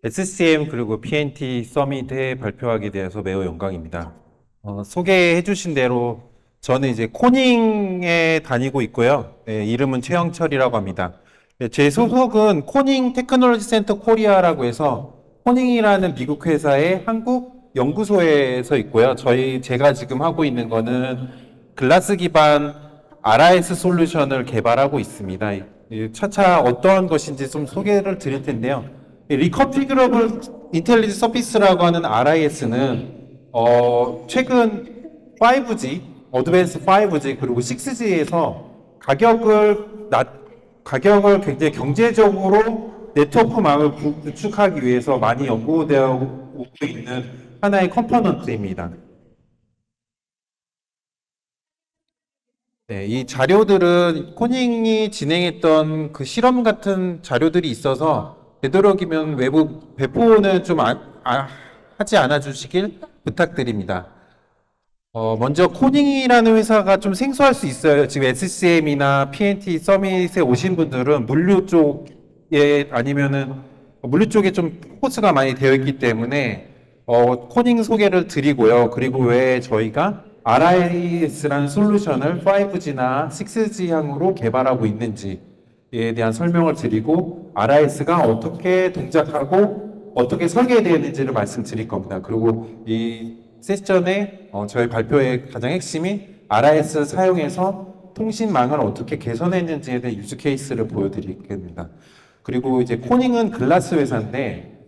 SCM 그리고 PNT 서밋에 발표하게 되어서 매우 영광입니다. 소개해 주신 대로 저는 이제 코닝에 다니고 있고요. 네, 이름은 최영철이라고 합니다. 네, 제 소속은 코닝 테크놀로지 센터 코리아라고 해서 코닝이라는 미국 회사의 한국 연구소에서 있고요. 제가 지금 하고 있는 거는 글라스 기반 RIS 솔루션을 개발하고 있습니다. 차차 어떠한 것인지 좀 소개를 드릴 텐데요. 리커피그러블 인텔리지 서피스라고 하는 RIS는 최근 5G, 어드밴스 5G 그리고 6G에서 가격을 굉장히 경제적으로 네트워크망을 구축하기 위해서 많이 연구되어 오고 있는 하나의 컴포넌트입니다. 네, 이 자료들은 코닝이 진행했던 그 실험 같은 자료들이 있어서 되도록이면 외부 배포는 좀 하지 않아 주시길 부탁드립니다. 먼저 코닝이라는 회사가 좀 생소할 수 있어요. 지금 SCM이나 PNT 서밋에 오신 분들은 물류 쪽에 좀 포커스가 많이 되어 있기 때문에 코닝 소개를 드리고요. 그리고 왜 저희가 RIS라는 솔루션을 5G나 6G 향으로 개발하고 있는지에 대한 설명을 드리고 RIS가 어떻게 동작하고 어떻게 설계되었는지를 말씀드릴 겁니다. 그리고 이 세션의 저희 발표의 가장 핵심인 RIS 사용해서 통신망을 어떻게 개선했는지에 대한 유즈 케이스를 보여드리겠습니다. 그리고 이제 코닝은 글라스 회사인데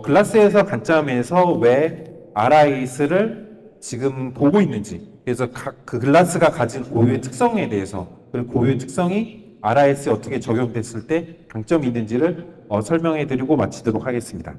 글라스 회사 관점에서 왜 RIS를 지금 보고 있는지, 그래서 그 글라스가 가진 고유의 특성에 대해서, 그리고 고유의 특성이 RIS에 어떻게 적용됐을 때 강점이 있는지를 설명해 드리고 마치도록 하겠습니다.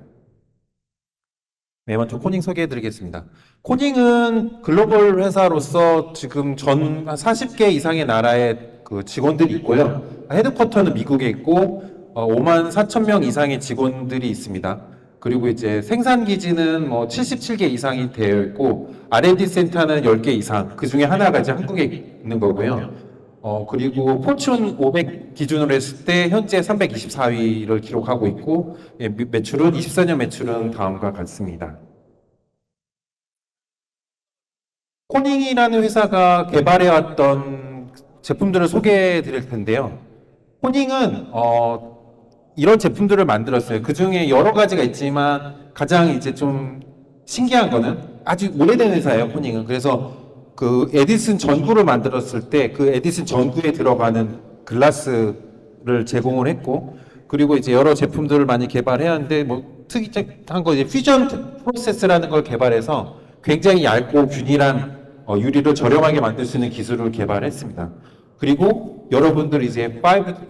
네, 먼저 코닝 소개해 드리겠습니다. 코닝은 글로벌 회사로서 지금 전 40개 이상의 나라의 그 직원들이 있고요. 헤드쿼터는 미국에 있고 5만 4천 명 이상의 직원들이 있습니다. 그리고 이제 생산 기지는 뭐 77개 이상이 되어 있고 R&D 센터는 10개 이상, 그 중에 하나가 이제 한국에 있는 거고요. 그리고 포춘 500 기준으로 했을 때 현재 324위를 기록하고 있고, 매출은 24년 매출은 다음과 같습니다. 코닝이라는 회사가 개발해왔던 제품들을 소개해 드릴 텐데요. 코닝은 이런 제품들을 만들었어요. 그 중에 여러 가지가 있지만 가장 이제 좀 신기한 거는 아주 오래된 회사예요, 코닝은. 그래서 그 에디슨 전구를 만들었을 때 그 에디슨 전구에 들어가는 글라스를 제공을 했고, 그리고 이제 여러 제품들을 많이 개발해왔는데 뭐 특이한 거 이제 퓨전 프로세스라는 걸 개발해서 굉장히 얇고 균일한 유리를 저렴하게 만들 수 있는 기술을 개발했습니다. 그리고 여러분들 이제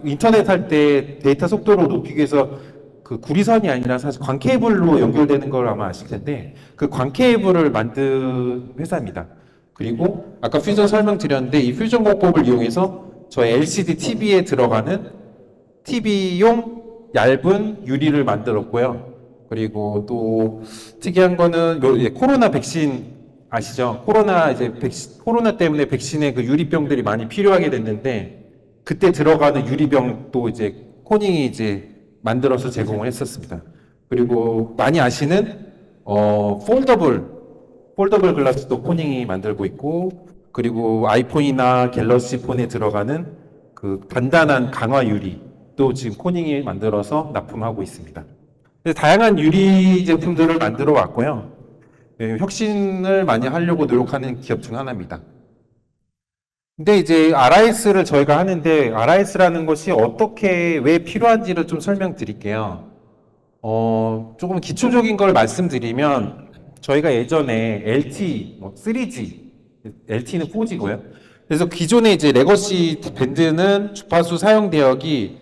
인터넷 할 때 데이터 속도를 높이기 위해서 그 구리선이 아니라 사실 광 케이블로 연결되는 걸 아마 아실 텐데 그 광 케이블을 만든 회사입니다. 그리고 아까 퓨전 설명드렸는데 이 퓨전 공법을 이용해서 저희 LCD TV에 들어가는 TV용 얇은 유리를 만들었고요. 그리고 또 특이한 거는 코로나 백신 아시죠? 코로나 때문에 백신의 그 유리병들이 많이 필요하게 됐는데 그때 들어가는 유리병도 이제 코닝이 이제 만들어서 제공을 했었습니다. 그리고 많이 아시는 폴더블 글라스도 코닝이 만들고 있고, 그리고 아이폰이나 갤럭시 폰에 들어가는 그 단단한 강화 유리도 지금 코닝이 만들어서 납품하고 있습니다. 다양한 유리 제품들을 만들어 왔고요. 혁신을 많이 하려고 노력하는 기업 중 하나입니다. 근데 이제 RIS를 저희가 하는데 RIS라는 것이 어떻게 왜 필요한지를 좀 설명드릴게요. 조금 기초적인 걸 말씀드리면 저희가 예전에 LT, 3G, LT는 4G고요. 그래서 기존에 이제 레거시 밴드는 주파수 사용 대역이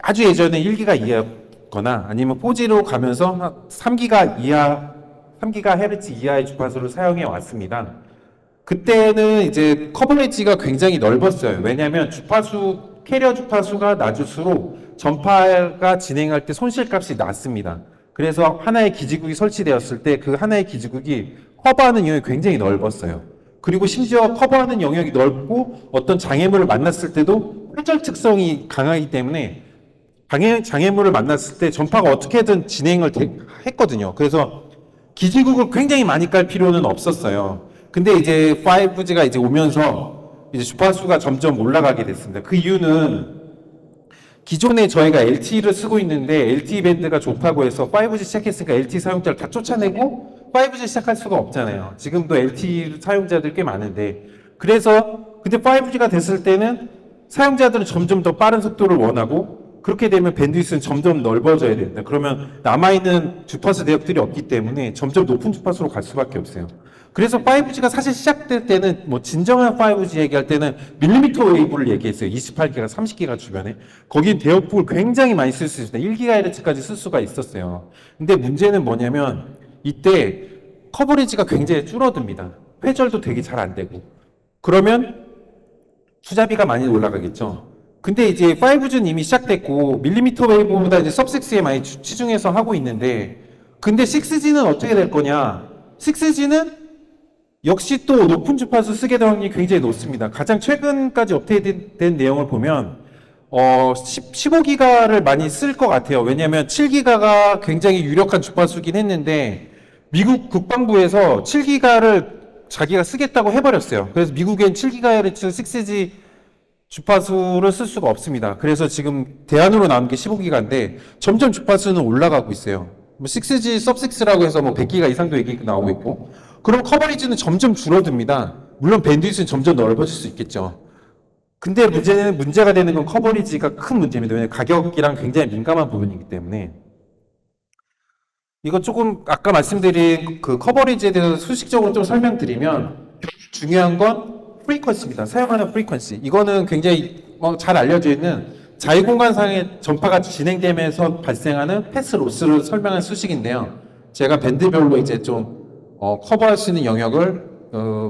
아주 예전에 1기가 이하거나 아니면 4G로 가면서 3GHz 이하의 주파수를 사용해 왔습니다. 그때는 이제 커버리지가 굉장히 넓었어요. 왜냐하면 캐리어 주파수가 낮을수록 전파가 진행할 때 손실값이 낮습니다. 그래서 하나의 기지국이 설치되었을 때 그 하나의 기지국이 커버하는 영역이 굉장히 넓었어요. 그리고 심지어 커버하는 영역이 넓고 어떤 장애물을 만났을 때도 회절 특성이 강하기 때문에 장애물을 만났을 때 전파가 어떻게든 했거든요. 그래서 기지국을 굉장히 많이 깔 필요는 없었어요. 근데 이제 5G가 이제 오면서 이제 주파수가 점점 올라가게 됐습니다. 그 이유는 기존에 저희가 LTE를 쓰고 있는데 LTE 밴드가 좋다고 해서 5G 시작했으니까 LTE 사용자를 다 쫓아내고 5G 시작할 수가 없잖아요. 지금도 LTE 사용자들 꽤 많은데 그래서 근데 5G가 됐을 때는 사용자들은 점점 더 빠른 속도를 원하고 그렇게 되면 밴드위스는 점점 넓어져야 된다. 그러면 남아있는 주파수 대역들이 없기 때문에 점점 높은 주파수로 갈 수밖에 없어요. 그래서 5G가 사실 시작될 때는 뭐 진정한 5G 얘기할 때는 밀리미터 웨이브를 얘기했어요. 28기가, 30기가 주변에. 거긴 대역폭을 굉장히 많이 쓸 수 있습니다. 1GHz까지 쓸 수가 있었어요. 근데 문제는 뭐냐면 이때 커버리지가 굉장히 줄어듭니다. 회절도 되게 잘 안 되고. 그러면 투자비가 많이 올라가겠죠. 근데 이제 5G는 이미 시작됐고 밀리미터 웨이브보다 이제 sub-6에 많이 치중해서 하고 있는데 근데 6G는 어떻게 될 거냐? 6G는 역시 또 높은 주파수 쓰게 될 확률이 굉장히 높습니다. 가장 최근까지 업데이트된 내용을 보면 15기가를 많이 쓸 것 같아요. 왜냐하면 7기가가 굉장히 유력한 주파수긴 했는데 미국 국방부에서 7기가를 자기가 쓰겠다고 해버렸어요. 그래서 미국엔 7GHz 6G 주파수를 쓸 수가 없습니다. 그래서 지금 대안으로 나온 게 15기가인데 점점 주파수는 올라가고 있어요. 뭐 6G, sub-6라고 해서 뭐 100기가 이상도 얘기 나오고 있고 그럼 커버리지는 점점 줄어듭니다. 물론 밴드위스는 점점 넓어질 수 있겠죠. 근데 문제가 되는 건 커버리지가 큰 문제입니다. 왜냐하면 가격이랑 굉장히 민감한 부분이기 때문에 이거 조금 아까 말씀드린 그 커버리지에 대해서 수식적으로 좀 설명드리면 중요한 건 프리퀀시입니다. 사용하는 프리퀀시. 이거는 굉장히 잘 알려져 있는 자유공간상의 전파가 진행되면서 발생하는 패스 로스를 설명한 수식인데요. 제가 밴드별로 이제 좀 커버할 수 있는 영역을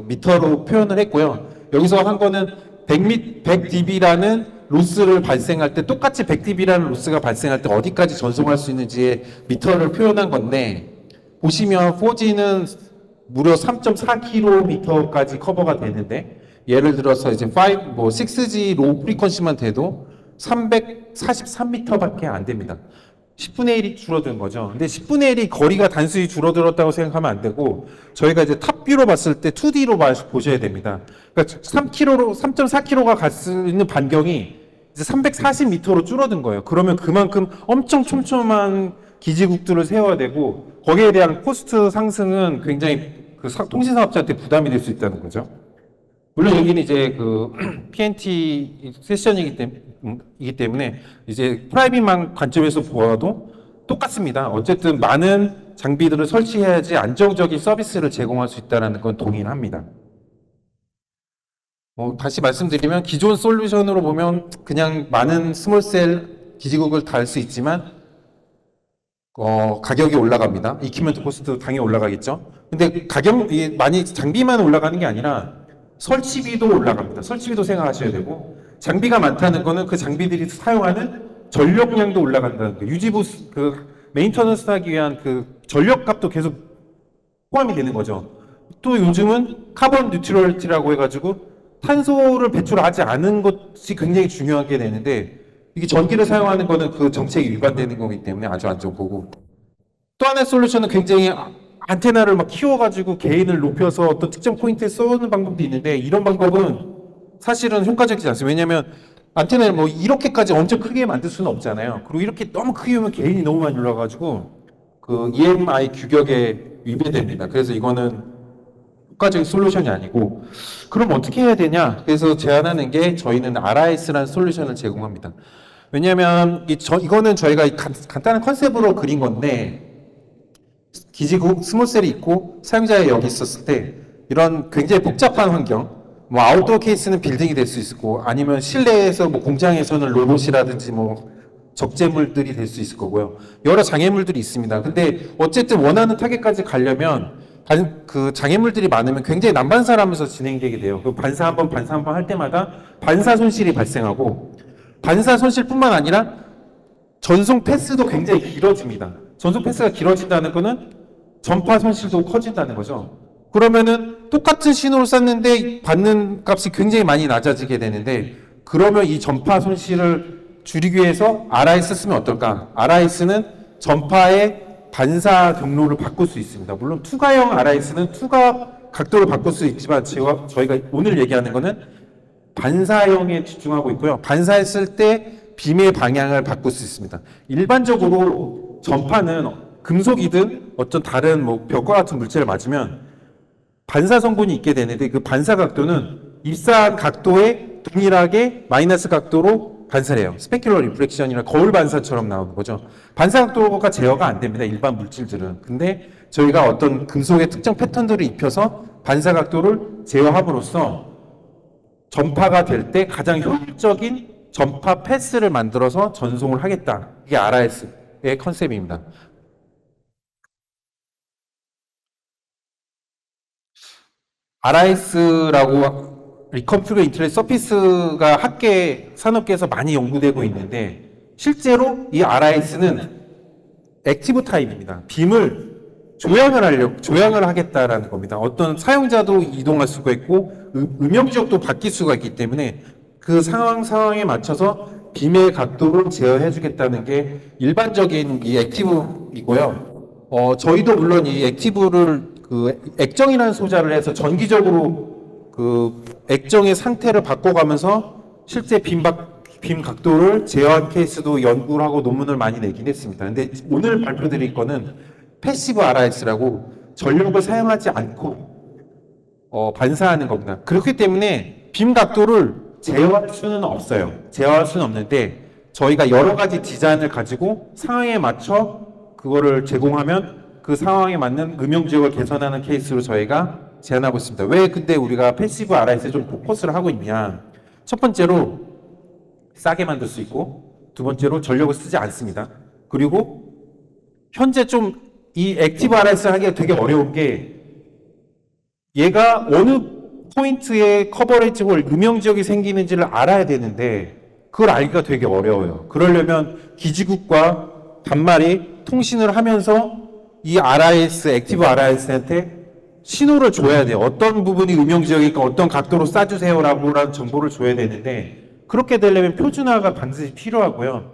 미터로 표현을 했고요. 여기서 한 거는 100dB라는 로스를 발생할 때 똑같이 100dB라는 로스가 발생할 때 어디까지 전송할 수 있는지의 미터를 표현한 건데 보시면 4G는 무려 3.4km까지 커버가 되는데 예를 들어서 이제 6G 로우 프리퀀시만 돼도 343m밖에 안 됩니다. 10분의 1이 줄어든 거죠. 근데 10분의 1이 거리가 단순히 줄어들었다고 생각하면 안 되고 저희가 이제 탑뷰로 봤을 때 2D로 보셔야 됩니다. 그러니까 3.4km가 갈 수 있는 반경이 이제 340m로 줄어든 거예요. 그러면 그만큼 엄청 촘촘한 기지국들을 세워야 되고 거기에 대한 코스트 상승은 굉장히 그 통신사업자한테 부담이 될 수 있다는 거죠. 물론 여기는 이제 그 PNT 세션이기 때문에 이제 프라이빗망 관점에서 보아도 똑같습니다. 어쨌든 많은 장비들을 설치해야지 안정적인 서비스를 제공할 수 있다는 건 동의합니다. 다시 말씀드리면 기존 솔루션으로 보면 그냥 많은 스몰셀 기지국을 달 수 있지만 가격이 올라갑니다. 이퀴먼트 코스트도 당연히 올라가겠죠. 근데 가격이 많이 장비만 올라가는 게 아니라 설치비도 올라갑니다. 설치비도 생각하셔야 되고 장비가 많다는 거는 그 장비들이 사용하는 전력량도 올라간다는 거예요. 유지보수 그 메인터넌스 하기 위한 그 전력값도 계속 포함이 되는 거죠. 또 요즘은 카본 뉴트럴리티라고 해가지고 탄소를 배출하지 않은 것이 굉장히 중요하게 되는데 이게 전기를 사용하는 거는 그 정책이 위반되는 거기 때문에 아주 안 좋고 또 하나의 솔루션은 굉장히 안테나를 막 키워가지고 게인을 높여서 어떤 특정 포인트에 쏘는 방법도 있는데 이런 방법은 사실은 효과적이지 않습니다. 왜냐하면 안테나를 뭐 이렇게까지 엄청 크게 만들 수는 없잖아요. 그리고 이렇게 너무 크게 하면 게인이 너무 많이 올라가지고 그 EMI 규격에 위배됩니다. 그래서 이거는 효과적인 솔루션이 아니고 그럼 어떻게 해야 되냐? 그래서 제안하는 게 저희는 RIS라는 솔루션을 제공합니다. 왜냐하면 이거는 저희가 간단한 컨셉으로 그린 건데 기지국 스몰셀이 있고 사용자가 여기 있었을 때 이런 굉장히 복잡한 환경 뭐 아웃도어 케이스는 빌딩이 될 수 있고 아니면 실내에서 뭐 공장에서는 로봇이라든지 뭐 적재물들이 될 수 있을 거고요. 여러 장애물들이 있습니다. 근데 어쨌든 원하는 타겟까지 가려면 그 장애물들이 많으면 굉장히 난반사하면서 진행되게 돼요. 그 반사 한 번 할 때마다 반사 손실이 발생하고 반사 손실뿐만 아니라 전송 패스도 굉장히 길어집니다. 전송 패스가 길어진다는 거는 전파 손실도 커진다는 거죠. 그러면은 똑같은 신호를 쐈는데 받는 값이 굉장히 많이 낮아지게 되는데 그러면 이 전파 손실을 줄이기 위해서 RIS 쓰면 어떨까? RIS는 전파의 반사 경로를 바꿀 수 있습니다. 물론 투과형 RIS는 투과 각도를 바꿀 수 있지만 저희가 오늘 얘기하는 거는 반사형에 집중하고 있고요. 반사했을 때 빔의 방향을 바꿀 수 있습니다. 일반적으로 전파는 금속이든 어떤 다른 뭐 벽과 같은 물체를 맞으면 반사 성분이 있게 되는데 그 반사 각도는 입사한 각도에 동일하게 마이너스 각도로 반사를 해요. 스페큘러 리프렉션이나 거울 반사처럼 나오는 거죠. 반사 각도가 제어가 안 됩니다. 일반 물질들은. 근데 저희가 어떤 금속의 특정 패턴들을 입혀서 반사 각도를 제어함으로써 전파가 될 때 가장 효율적인 전파 패스를 만들어서 전송을 하겠다. 이게 RIS의 컨셉입니다. RIS라고 리컨피그 인터넷 서피스가 학계 산업계에서 많이 연구되고 있는데 실제로 이 RIS는 액티브 타입입니다. 빔을 조향을 하겠다라는 겁니다. 어떤 사용자도 이동할 수가 있고 음영 지역도 바뀔 수가 있기 때문에 그 상황에 맞춰서 빔의 각도를 제어해 주겠다는 게 일반적인 이 액티브이고요. 저희도 물론 이 액티브를 그 액정이라는 소자를 해서 전기적으로 그 액정의 상태를 바꿔가면서 실제 빔 각도를 제어한 케이스도 연구를 하고 논문을 많이 내긴 했습니다. 근데 오늘 발표드릴 거는 패시브 RIS라고 전력을 사용하지 않고 반사하는 겁니다. 그렇기 때문에 빔 각도를 제어할 수는 없어요. 제어할 수는 없는데 저희가 여러 가지 디자인을 가지고 상황에 맞춰 그거를 제공하면 그 상황에 맞는 음영 지역을 개선하는 케이스로 저희가 제안하고 있습니다. 왜 근데 우리가 패시브 RIS에 좀 포커스를 하고 있냐? 첫 번째로 싸게 만들 수 있고 두 번째로 전력을 쓰지 않습니다. 그리고 현재 좀 이 액티브 RIS를 하기가 되게 어려운 게 얘가 어느 포인트에 커버리지 홀 음영 지역이 생기는지를 알아야 되는데 그걸 알기가 되게 어려워요. 그러려면 기지국과 단말이 통신을 하면서 이 RIS, 액티브 RIS한테 신호를 줘야 돼요. 어떤 부분이 음영 지역이니까 어떤 각도로 쏴주세요라고 라는 정보를 줘야 되는데 그렇게 되려면 표준화가 반드시 필요하고요.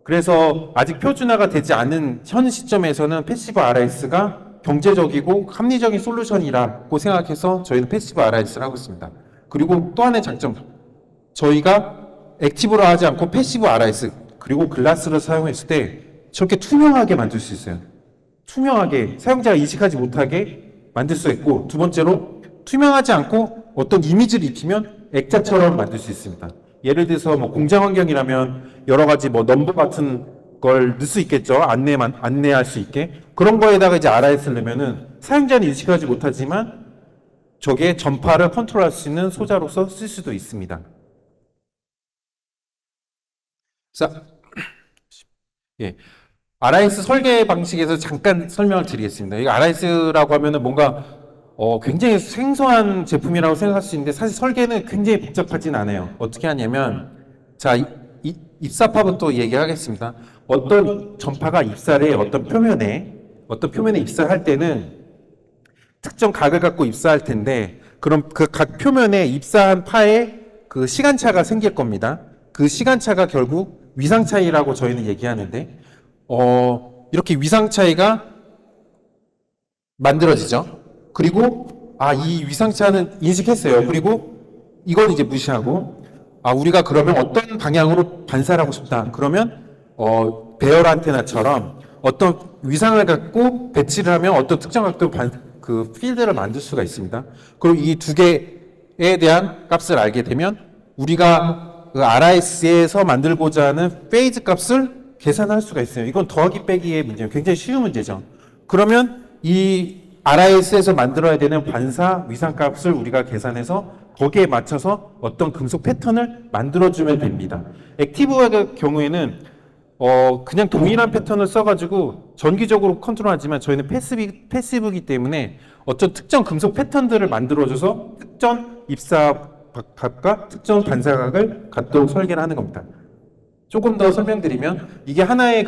그래서 아직 표준화가 되지 않은 현 시점에서는 패시브 RIS가 경제적이고 합리적인 솔루션이라고 생각해서 저희는 패시브 RIS를 하고 있습니다. 그리고 또 하나의 장점, 저희가 액티브로 하지 않고 패시브 RIS 그리고 글라스를 사용했을 때 저렇게 투명하게 만들 수 있어요. 투명하게 사용자가 인식하지 못하게 만들 수 있고 두 번째로 투명하지 않고 어떤 이미지를 입히면 액자처럼 만들 수 있습니다. 예를 들어서 뭐 공장 환경이라면 여러 가지 뭐 넘버 같은 걸 넣을 수 있겠죠. 안내할 수 있게. 그런 거에다가 이제 RIS를 넣으면은 사용자는 인식하지 못하지만 저게 전파를 컨트롤할 수 있는 소자로서 쓸 수도 있습니다. 자, 예. RIS 설계 방식에서 잠깐 설명을 드리겠습니다. 이 RIS라고 하면은 뭔가 굉장히 생소한 제품이라고 생각할 수 있는데 사실 설계는 굉장히 복잡하진 않아요. 어떻게 하냐면 자 입사파부터 얘기하겠습니다. 어떤 전파가 입사를 해 어떤 표면에 입사할 때는 특정 각을 갖고 입사할 텐데 그럼 그 각 표면에 입사한 파에 그 시간차가 생길 겁니다. 그 시간차가 결국 위상 차이라고 저희는 얘기하는데 이렇게 위상 차이가 만들어지죠. 그리고 이 위상차는 인식했어요. 그리고 이걸 이제 무시하고 우리가 그러면 어떤 방향으로 반사를 하고 싶다. 그러면 배열 안테나처럼 어떤 위상을 갖고 배치를 하면 어떤 특정 각도 그 필드를 만들 수가 있습니다. 그리고 이 두 개에 대한 값을 알게 되면 우리가 그 RIS에서 만들고자 하는 페이즈 값을 계산할 수가 있어요. 이건 더하기 빼기의 문제예요. 굉장히 쉬운 문제죠. 그러면 이 RIS에서 만들어야 되는 반사 위상 값을 우리가 계산해서 거기에 맞춰서 어떤 금속 패턴을 만들어주면 됩니다. 액티브의 경우에는 그냥 동일한 패턴을 써가지고 전기적으로 컨트롤하지만 저희는 패시브이기 때문에 어떤 특정 금속 패턴들을 만들어줘서 특정 입사 값과 특정 반사각을 갖도록 설계를 하는 겁니다. 조금 더 설명드리면 이게 하나의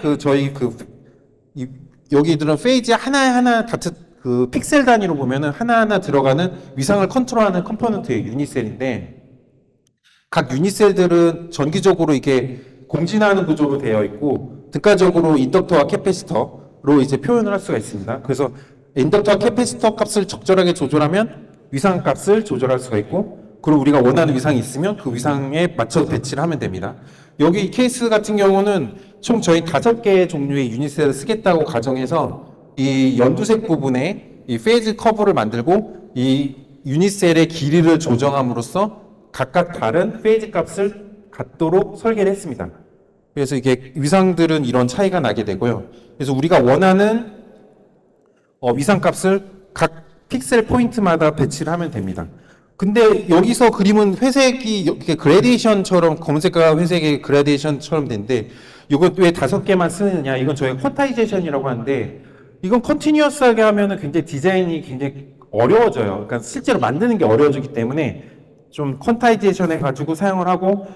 여기 들은 페이지 하나하나 같은 그 픽셀 단위로 보면은 하나하나 들어가는 위상을 컨트롤하는 컴포넌트의 유니셀인데 각 유니셀들은 전기적으로 이게 공진하는 구조로 되어 있고 등가적으로 인덕터와 캐패시터로 이제 표현을 할 수가 있습니다. 그래서 인덕터와 캐패시터 값을 적절하게 조절하면 위상 값을 조절할 수가 있고 그리고 우리가 원하는 위상이 있으면 그 위상에 맞춰서 배치를 하면 됩니다. 여기 이 케이스 같은 경우는 총 저희 5개의 종류의 유닛셀을 쓰겠다고 가정해서 이 연두색 부분에 이 페이즈 커브를 만들고 이 유닛셀의 길이를 조정함으로써 각각 다른 페이즈 값을 갖도록 설계를 했습니다. 그래서 이게 위상들은 이런 차이가 나게 되고요. 그래서 우리가 원하는 위상 값을 각 픽셀 포인트마다 배치를 하면 됩니다. 근데 여기서 그림은 회색이 이렇게 그라데이션처럼 검은색과 회색의 그라데이션처럼 되는데 이건 왜 5개만 쓰느냐? 이건 저희가 퀀타이제이션이라고 하는데 이건 컨티뉴어스하게 하면은 굉장히 디자인이 굉장히 어려워져요. 그러니까 실제로 만드는 게 어려워지기 때문에 좀 퀀타이제이션 해가지고 사용을 하고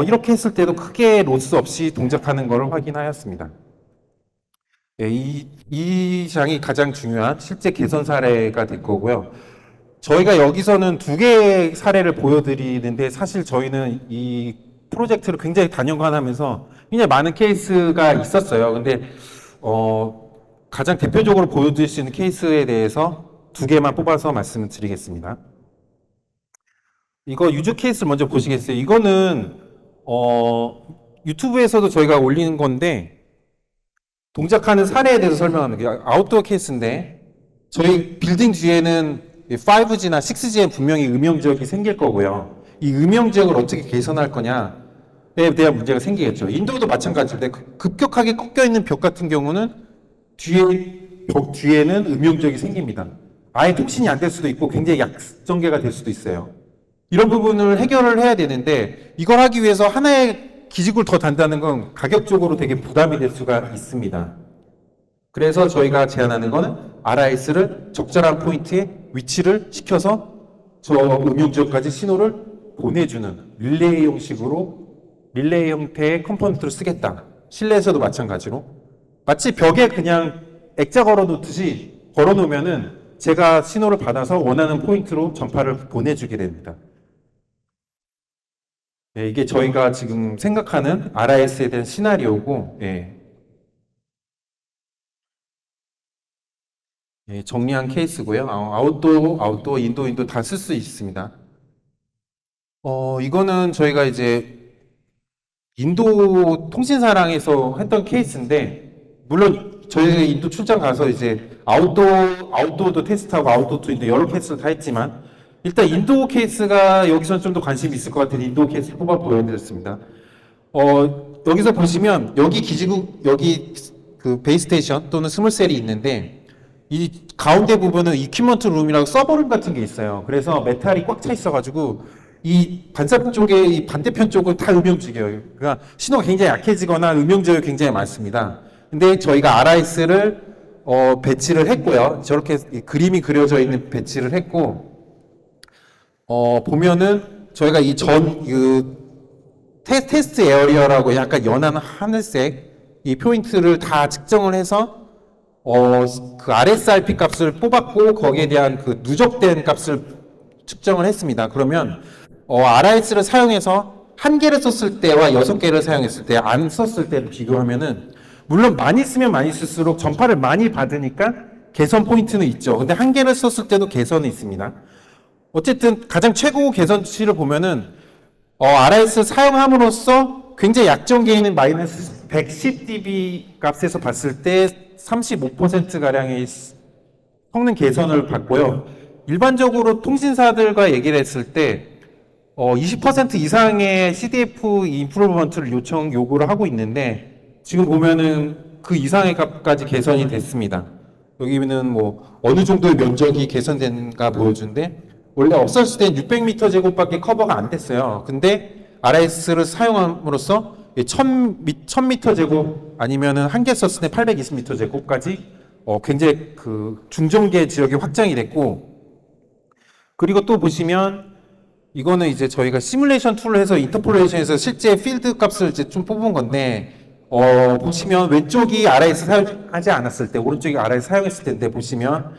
이렇게 했을 때도 크게 로스 없이 동작하는 것을 확인하였습니다. 예, 이 장이 가장 중요한 실제 개선 사례가 될 거고요. 저희가 여기서는 2개의 사례를 보여드리는데 사실 저희는 이 프로젝트를 굉장히 단연간하면서 굉장히 많은 케이스가 있었어요. 근데 가장 대표적으로 보여드릴 수 있는 케이스에 대해서 2개만 뽑아서 말씀을 드리겠습니다. 이거 유즈 케이스를 먼저 보시겠어요? 이거는 유튜브에서도 저희가 올리는 건데 동작하는 사례에 대해서 설명하는 게 아웃도어 케이스인데 저희 빌딩 뒤에는 5G나 6G에 분명히 음영 지역이 생길 거고요. 이 음영 지역을 어떻게 개선할 거냐에 대한 문제가 생기겠죠. 인도도 마찬가지인데 급격하게 꺾여 있는 벽 같은 경우는 벽 뒤에는 음영 지역이 생깁니다. 아예 통신이 안 될 수도 있고 굉장히 약전개가 될 수도 있어요. 이런 부분을 해결을 해야 되는데 이걸 하기 위해서 하나의 기지국을 더 단다는 건 가격적으로 되게 부담이 될 수가 있습니다. 그래서 저희가 제안하는 거는 RIS를 적절한 포인트에 위치를 시켜서 저 음영 지역까지 신호를 보내주는 릴레이 형식으로 릴레이 형태의 컴포넌트를 쓰겠다. 실내에서도 마찬가지로 마치 벽에 그냥 액자 걸어 놓듯이 걸어 놓으면은 제가 신호를 받아서 원하는 포인트로 전파를 보내주게 됩니다. 네, 이게 저희가 지금 생각하는 RIS에 대한 시나리오고, 정리한 케이스고요. 아웃도어, 인도 다 쓸 수 있습니다. 이거는 저희가 이제 인도 통신사랑에서 했던 케이스인데, 물론 저희 인도 출장 가서 이제 아웃도어도 테스트하고 아웃도어도 인도 여러 케이스를 다 했지만, 일단 인도 케이스가 여기서 좀 더 관심이 있을 것 같아서 인도 케이스 뽑아 보여드렸습니다. 여기서 보시면 여기 기지국 여기 그 베이스테이션 또는 스몰셀이 있는데 이 가운데 부분은 이퀴먼트 룸이라고 서버룸 같은 게 있어요. 그래서 메탈이 꽉 차 있어가지고 이 반사편 쪽에 이 반대편 쪽은 다 음영지겨요. 그러니까 신호가 굉장히 약해지거나 음영지역이 굉장히 많습니다. 근데 저희가 RIS를 배치를 했고요. 저렇게 그림이 그려져 있는 배치를 했고 보면은 저희가 이 테스트 에어리어라고 약간 연한 하늘색 이 포인트를 다 측정을 해서 그 RSRP 값을 뽑았고 거기에 대한 그 누적된 값을 측정을 했습니다. 그러면 RIS를 사용해서 1개를 썼을 때와 6개를 사용했을 때 안 썼을 때를 비교하면은 물론 많이 쓰면 많이 쓸수록 전파를 많이 받으니까 개선 포인트는 있죠. 근데 1개를 썼을 때도 개선이 있습니다. 어쨌든 가장 최고 개선치를 보면은 RIS 사용함으로써 굉장히 약정계 있는 마이너스 110dB 값에서 봤을 때 35%가량의 성능 개선을 받고요. 일반적으로 통신사들과 얘기를 했을 때 20% 이상의 CDF 임프루먼트를 요구를 하고 있는데 지금 보면은 그 이상의 값까지 개선이 됐습니다. 여기는 뭐 어느 정도의 면적이 개선된가 보여주는데 원래 없었을 땐 600m 제곱밖에 커버가 안 됐어요. 근데 RIS를 사용함으로써 1000m 제곱 아니면은 1개 썼을 때 820m 제곱까지 굉장히 그 중정계 지역이 확장이 됐고 그리고 또 보시면 이거는 이제 저희가 시뮬레이션 툴을 해서 인터폴레이션에서 실제 필드 값을 이제 좀 뽑은 건데 보시면 왼쪽이 RIS 사용하지 않았을 때 오른쪽이 RIS 사용했을 텐데 보시면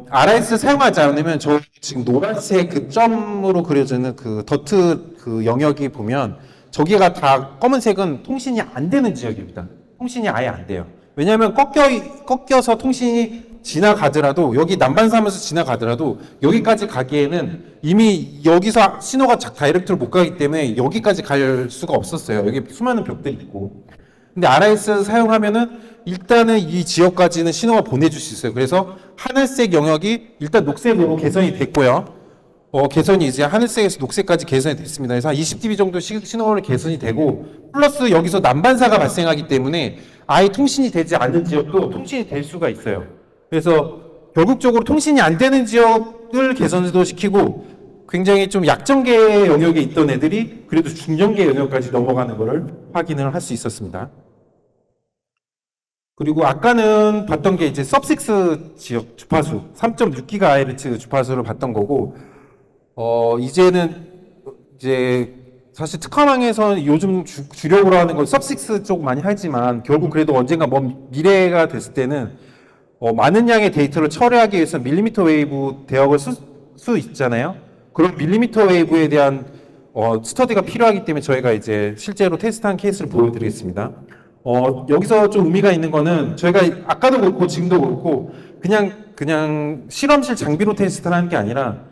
RIS 사용하지 않으면 저 지금 노란색 그 점으로 그려지는 그 더트 그 영역이 보면 저기가 다 검은색은 통신이 안 되는 지역입니다. 통신이 아예 안 돼요. 왜냐하면 꺾여서 통신이 지나가더라도 여기 남반사면서 지나가더라도 여기까지 가기에는 이미 여기서 신호가 다이렉트로 못 가기 때문에 여기까지 갈 수가 없었어요. 여기 수많은 벽들이 있고. 근데 RIS 사용하면은 일단은 이 지역까지는 신호가 보내줄 수 있어요. 그래서 하늘색 영역이 일단 녹색으로 개선이 됐고요. 개선이 이제 하늘색에서 녹색까지 개선이 됐습니다. 그래서 한 20dB 정도 신호를 개선이 되고, 플러스 여기서 난반사가 발생하기 때문에 아예 통신이 되지 않는 지역도 통신이 될 수가 있어요. 그래서 결국적으로 통신이 안 되는 지역을 개선도 시키고, 굉장히 좀 약정계 영역에 있던 애들이 그래도 중정계 영역까지 넘어가는 것을 확인을 할 수 있었습니다. 그리고 아까는 봤던 게 이제 섭6 지역 주파수 3.6GHz 주파수를 봤던 거고, 이제는 이제 사실 특화망에서 요즘 주력으로 하는 건 섭6 쪽 많이 하지만 결국 그래도 언젠가 먼 미래가 됐을 때는 많은 양의 데이터를 처리하기 위해서 밀리미터 웨이브 대역을 쓸 수 있잖아요. 그런 밀리미터 웨이브에 대한 스터디가 필요하기 때문에 저희가 이제 실제로 테스트한 케이스를 보여드리겠습니다. 여기서 좀 의미가 있는 거는 저희가 아까도 그렇고 지금도 그렇고 그냥 실험실 장비로 테스트를 하는 게 아니라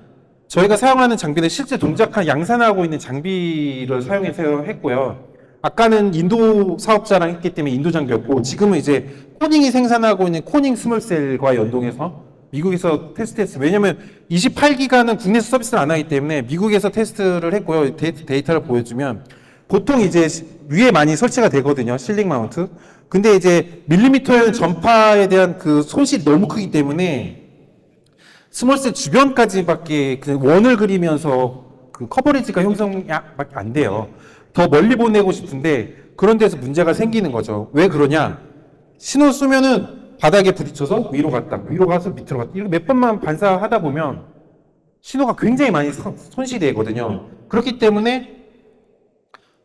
저희가 사용하는 장비는 실제 동작한 양산하고 있는 장비를 사용해서 했고요. 아까는 인도 사업자랑 했기 때문에 인도 장비였고, 지금은 이제 코닝이 생산하고 있는 코닝 스몰셀과 연동해서 미국에서 테스트했어요. 왜냐면 28기가는 국내에서 서비스를 안 하기 때문에 미국에서 테스트를 했고요. 데이터를 보여주면 보통 이제 위에 많이 설치가 되거든요. 실링 마운트. 근데 이제 밀리미터의 전파에 대한 그 손실이 너무 크기 때문에 스몰셀 주변까지밖에 그 원을 그리면서 그 커버리지가 형성밖에 안 돼요. 더 멀리 보내고 싶은데 그런 데서 문제가 생기는 거죠. 왜 그러냐? 신호 쏘면은 바닥에 부딪혀서 위로 갔다, 위로 가서 밑으로 갔다. 이렇게 몇 번만 반사하다 보면 신호가 굉장히 많이 손실이 되거든요. 그렇기 때문에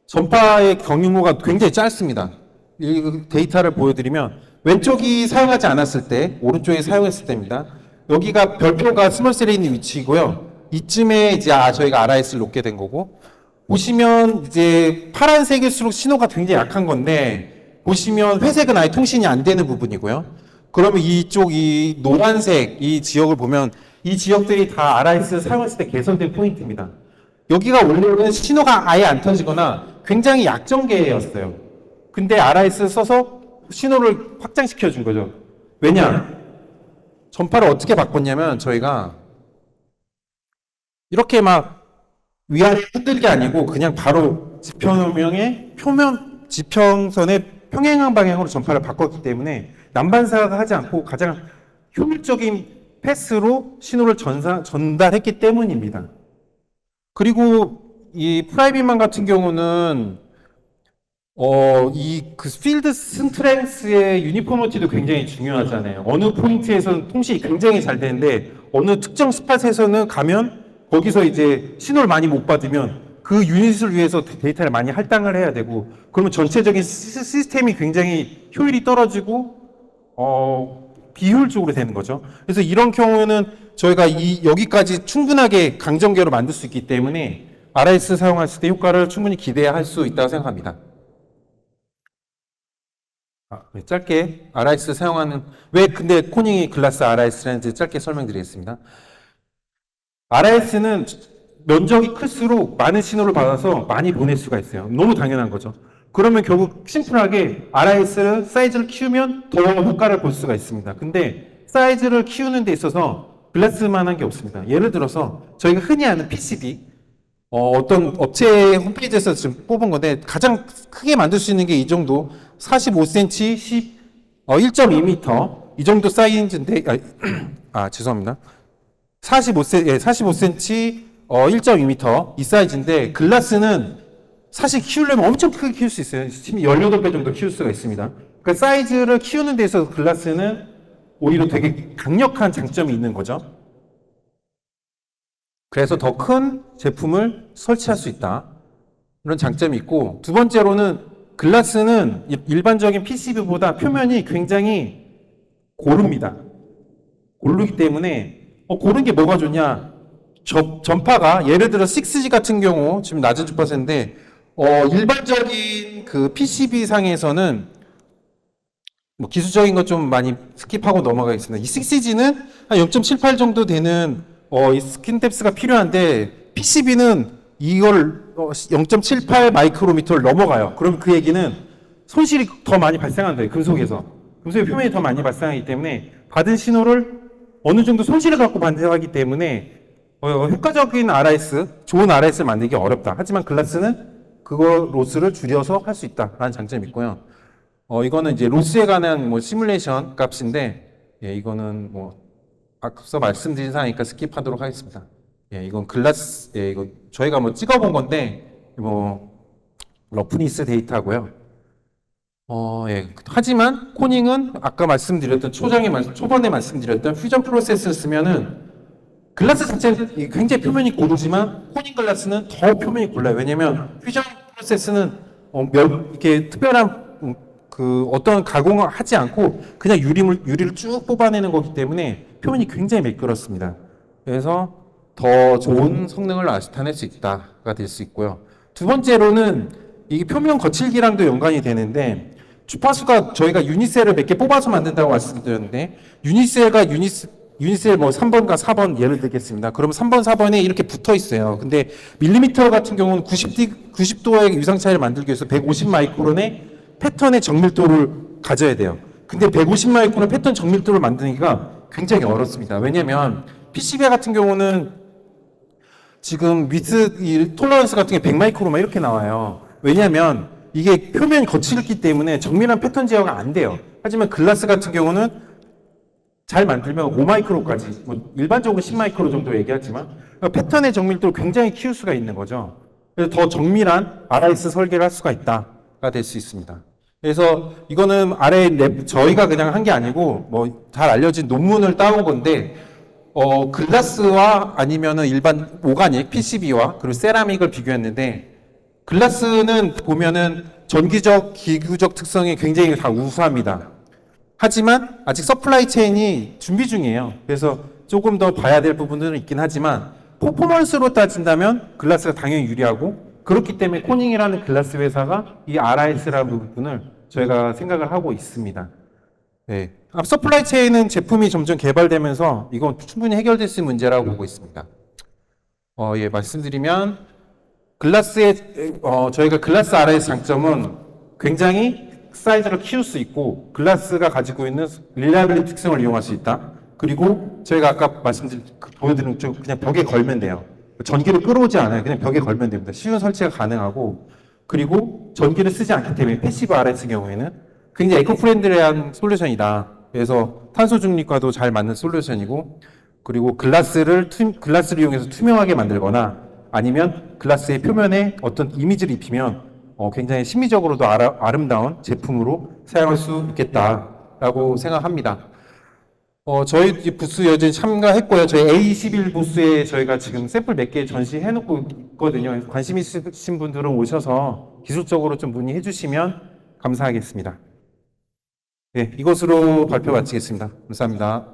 전파의 경유가 굉장히 짧습니다. 이 데이터를 보여드리면 왼쪽이 사용하지 않았을 때, 오른쪽이 사용했을 때입니다. 여기가 별표가 스몰셀에 있는 위치이고요. 이쯤에 이제 저희가 RIS를 놓게 된 거고, 보시면 이제 파란색일수록 신호가 굉장히 약한 건데, 보시면 회색은 아예 통신이 안 되는 부분이고요. 그러면 이쪽 이 노란색 이 지역을 보면 이 지역들이 다 RIS 사용했을 때 개선된 포인트입니다. 여기가 원래는 신호가 아예 안 터지거나 굉장히 약정계였어요. 근데 RIS 써서 신호를 확장시켜 준 거죠. 왜냐? 전파를 어떻게 바꿨냐면 저희가 이렇게 막 위아래 흔들 게 아니고 그냥 바로 지평선의 평행한 방향으로 전파를 바꿨기 때문에 난반사가 하지 않고 가장 효율적인 패스로 신호를 전달했기 때문입니다. 그리고 이 프라이빗만 같은 경우는 그 필드 스트렝스의 유니포머티도 굉장히 중요하잖아요. 어느 포인트에서는 통신이 굉장히 잘 되는데 어느 특정 스팟에서는 가면 거기서 이제 신호를 많이 못 받으면 그 유닛을 위해서 데이터를 많이 할당을 해야 되고, 그러면 전체적인 시스템이 굉장히 효율이 떨어지고 비효율적으로 되는 거죠. 그래서 이런 경우에는 저희가 여기까지 충분하게 강정계로 만들 수 있기 때문에 RIS 사용했을 때 효과를 충분히 기대할 수 있다고 생각합니다. 짧게 RIS 사용하는, 왜 근데 코닝이 글라스 RIS라는지 짧게 설명드리겠습니다. RIS는 면적이 클수록 많은 신호를 받아서 많이 보낼 수가 있어요. 너무 당연한 거죠. 그러면 결국 심플하게 RIS 사이즈를 키우면 더 효과를 볼 수가 있습니다. 근데 사이즈를 키우는 데 있어서 글라스만한 게 없습니다. 예를 들어서 저희가 흔히 아는 PCB, 어떤 업체 홈페이지에서 지금 뽑은 건데 가장 크게 만들 수 있는 게 이 정도 45cm, 1.2m 이 정도 사이즈인데 죄송합니다. 45cm, 1.2m 이 사이즈인데 글라스는 사실 키우려면 엄청 크게 키울 수 있어요. 18배 정도 키울 수가 있습니다. 그러니까 사이즈를 키우는 데 있어서 글라스는 오히려 되게 강력한 장점이 있는 거죠. 그래서 더 큰 제품을 설치할 수 있다. 이런 장점이 있고, 두 번째로는 글라스는 일반적인 PCB보다 표면이 굉장히 고릅니다. 고르기 때문에 고른 게 뭐가 좋냐? 전파가 예를 들어 6G 같은 경우 지금 낮은 주파수인데 일반적인 그 PCB 상에서는 뭐 기술적인 것 좀 많이 스킵하고 넘어가겠습니다. 이 6G는 한 0.78 정도 되는 이 스킨 뎁스가 필요한데 PCB는 이걸 0.78 마이크로미터를 넘어가요. 그럼 그 얘기는 손실이 더 많이 발생한다. 금속에서. 금속의 표면이 더 많이 발생하기 때문에 받은 신호를 어느 정도 손실을 갖고 반사하기 때문에 효과적인 RS, 좋은 RS를 만들기 어렵다. 하지만 글라스는 그거 로스를 줄여서 할 수 있다라는 장점이 있고요. 이거는 이제 로스에 관한 뭐 시뮬레이션 값인데, 예, 이거는 뭐 앞서 말씀드린 사항이니까 스킵하도록 하겠습니다. 예, 이건 글라스, 예, 이거 저희가 뭐 찍어본 건데, 뭐 러프니스 데이터고요. 예. 하지만 코닝은 아까 말씀드렸던 초반에 말씀드렸던 퓨전 프로세스를 쓰면은 글라스 자체는 굉장히 표면이 고르지만 코닝 글라스는 더 표면이 골라요. 왜냐면 퓨전 프로세스는 이렇게 특별한 그 어떤 가공을 하지 않고 그냥 유리를 쭉 뽑아내는 거기 때문에 표면이 굉장히 매끄럽습니다. 그래서 더 좋은 성능을 나타낼 수 있다가 될 수 있고요. 두 번째로는 이게 표면 거칠기랑도 연관이 되는데 주파수가 저희가 유니셀을 몇 개 뽑아서 만든다고 말씀드렸는데 유니셀 뭐 3번과 4번 예를 들겠습니다. 그러면 3번, 4번에 이렇게 붙어 있어요. 근데 밀리미터 같은 경우는 90도의 유상 차이를 만들기 위해서 150 마이크론의 패턴의 정밀도를 가져야 돼요. 근데 150 마이크론 패턴 정밀도를 만드기가 굉장히 어렵습니다. 왜냐면 PCB 같은 경우는 지금 이 톨러런스 같은 게 100 마이크로만 이렇게 나와요. 왜냐면 이게 표면이 거칠기 때문에 정밀한 패턴 제어가 안 돼요. 하지만 글라스 같은 경우는 잘 만들면 5마이크로까지, 뭐 일반적으로 10마이크로 정도 얘기하지만 패턴의 정밀도를 굉장히 키울 수가 있는 거죠. 그래서 더 정밀한 RIS 설계를 할 수가 있다가 될 수 있습니다. 그래서 이거는 저희가 그냥 한 게 아니고 뭐 잘 알려진 논문을 따온 건데 글라스와 아니면은 일반 오가닉 PCB와 그리고 세라믹을 비교했는데 글라스는 보면은 전기적, 기구적 특성이 굉장히 다 우수합니다. 하지만 아직 서플라이 체인이 준비 중이에요. 그래서 조금 더 봐야 될 부분들은 있긴 하지만 퍼포먼스로 따진다면 글라스가 당연히 유리하고 그렇기 때문에 코닝이라는 글라스 회사가 이 RIS라는 부분을 저희가 생각을 하고 있습니다. 네. 서플라이 체인은 제품이 점점 개발되면서 이건 충분히 해결될 수 있는 문제라고 보고 있습니다. 예, 말씀드리면 저희가 글라스 RIS 장점은 굉장히 사이즈를 키울 수 있고 글라스가 가지고 있는 릴라빌리티 특성을 이용할 수 있다. 그리고 저희가 아까 보여드린 쪽 그냥 벽에 걸면 돼요. 전기를 끌어오지 않아요. 그냥 벽에 걸면 됩니다. 쉬운 설치가 가능하고 그리고 전기를 쓰지 않기 때문에 패시브 RS 경우에는 굉장히 에코프렌드리한 솔루션이다. 그래서 탄소 중립과도 잘 맞는 솔루션이고 그리고 글라스를 이용해서 투명하게 만들거나 아니면 글라스의 표면에 어떤 이미지를 입히면 굉장히 심미적으로도 아름다운 제품으로 사용할 수 있겠다라고 생각합니다. 저희 부스 여전히 참가했고요. 저희 A21 부스에 저희가 지금 샘플 몇 개 전시해 놓고 있거든요. 관심 있으신 분들은 오셔서 기술적으로 좀 문의해 주시면 감사하겠습니다. 네, 이것으로 발표 마치겠습니다. 감사합니다.